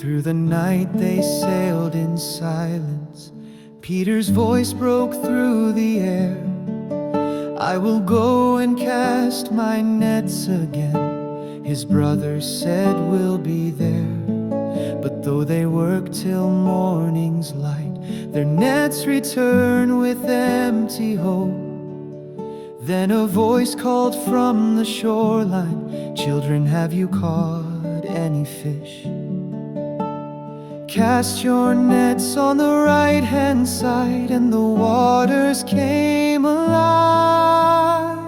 Through the night they sailed in silence. Peter's voice broke through the air. I will go and cast my nets again. His brothers said we'll be there. But though they worked till morning's light, their nets returned with empty hope. Then a voice called from the shoreline, "Children, have you caught any fish? Cast your nets on the right-hand side." And the waters came alive.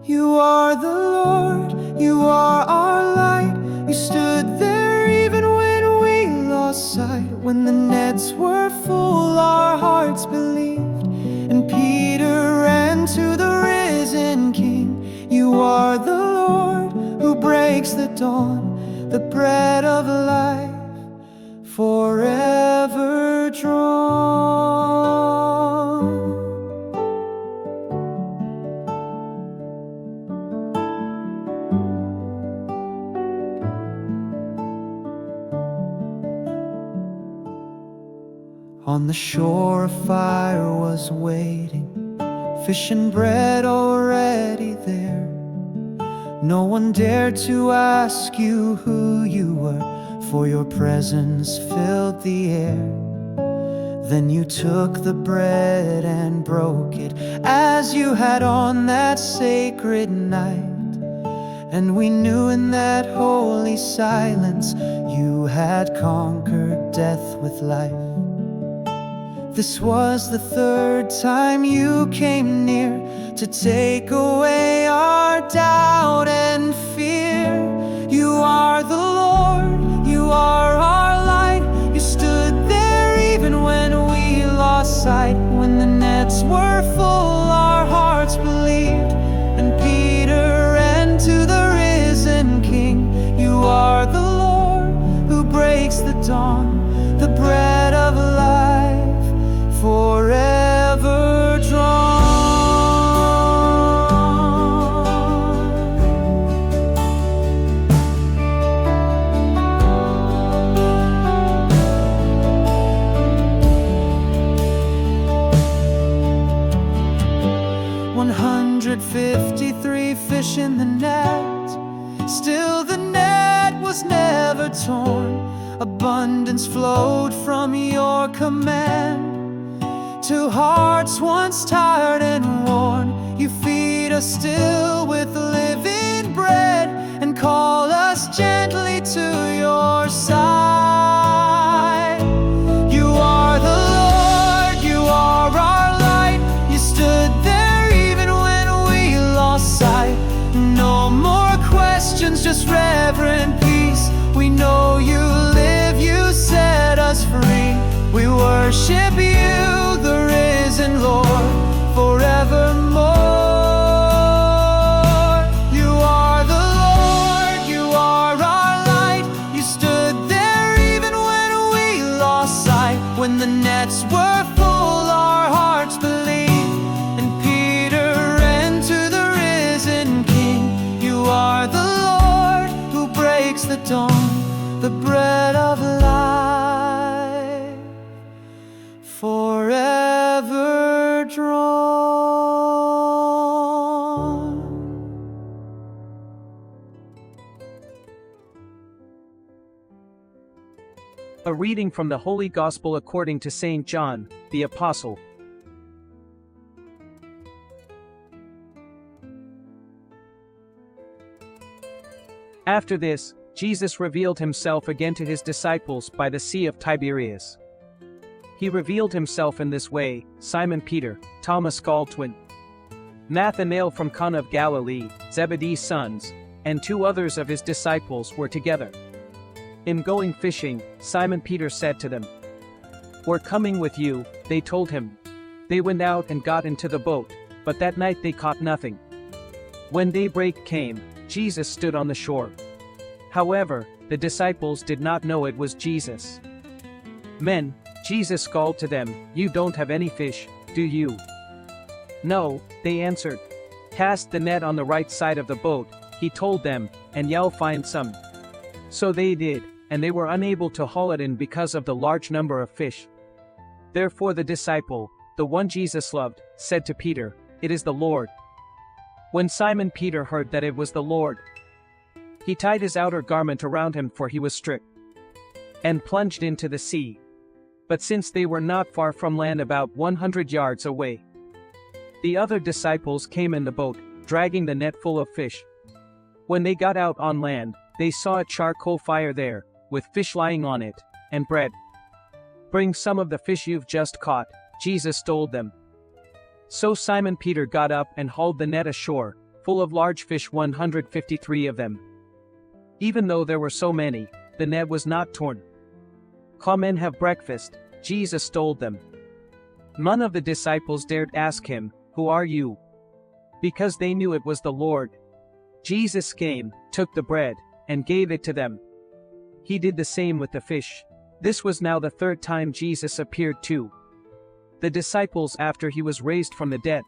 You are the Lord, you are our light. You stood there even when we lost sight. When the nets were full, our hearts believed, and Peter ran to the risen King. You are the Lord who breaks the dawn, the bread of life, forever drawn. On the shore a fire was waiting, fish and bread already there. No one dared to ask you who you were, for your presence filled the air. Then you took the bread and broke it, as you had on that sacred night. And we knew in that holy silence you had conquered death with life. This was the third time you came near to take away our doubt and fear. You are the Lord, you are our light. You stood there even when we lost sight. When the nets were full, our hearts believed, and Peter ran to the risen King. You are the Lord who breaks the dawn, the bread of life, forever drawn. $153 fish in the net, still the net was never torn. Abundance flowed from your command to hearts once tired and worn. You feed us still with living bread and call us gently to your side. You are the Lord, you are our light. You stood there even when we lost sight. No more questions, just reverent peace. We know you live, you set us free. We worship you, the risen Lord, forevermore. You are the Lord, you are our light. You stood there even when we lost sight. When the nets were full, our hearts believed, and Peter ran to the risen King. You are the Lord who breaks the dawn, the bread of life, forever drawn. A reading from the Holy Gospel according to Saint John, the Apostle. After this, Jesus revealed himself again to his disciples by the Sea of Tiberias. He revealed himself in this way: Simon Peter, Thomas called Twin, Nathanael from Cana of Galilee, Zebedee's sons, and 2 others of his disciples were together. In going fishing, Simon Peter said to them, "We're coming with you," they told him. They went out and got into the boat, but that night they caught nothing. When daybreak came, Jesus stood on the shore. However, the disciples did not know it was Jesus. "Men," Jesus called to them, "you don't have any fish, do you?" "No," they answered. "Cast the net on the right side of the boat," he told them, "and you'll find some." So they did, and they were unable to haul it in because of the large number of fish. Therefore the disciple, the one Jesus loved, said to Peter, "It is the Lord." When Simon Peter heard that it was the Lord, he tied his outer garment around him, for he was stripped, and plunged into the sea. But since they were not far from land, about 100 yards away, the other disciples came in the boat, dragging the net full of fish. When they got out on land, they saw a charcoal fire there, with fish lying on it, and bread. "Bring some of the fish you've just caught," Jesus told them. So Simon Peter got up and hauled the net ashore, full of large fish, 153 of them. Even though there were so many, the net was not torn. "Come and have breakfast," Jesus told them. None of the disciples dared ask him, "Who are you?" because they knew it was the Lord. Jesus came, took the bread, and gave it to them. He did the same with the fish. This was now the third time Jesus appeared to the disciples after he was raised from the dead.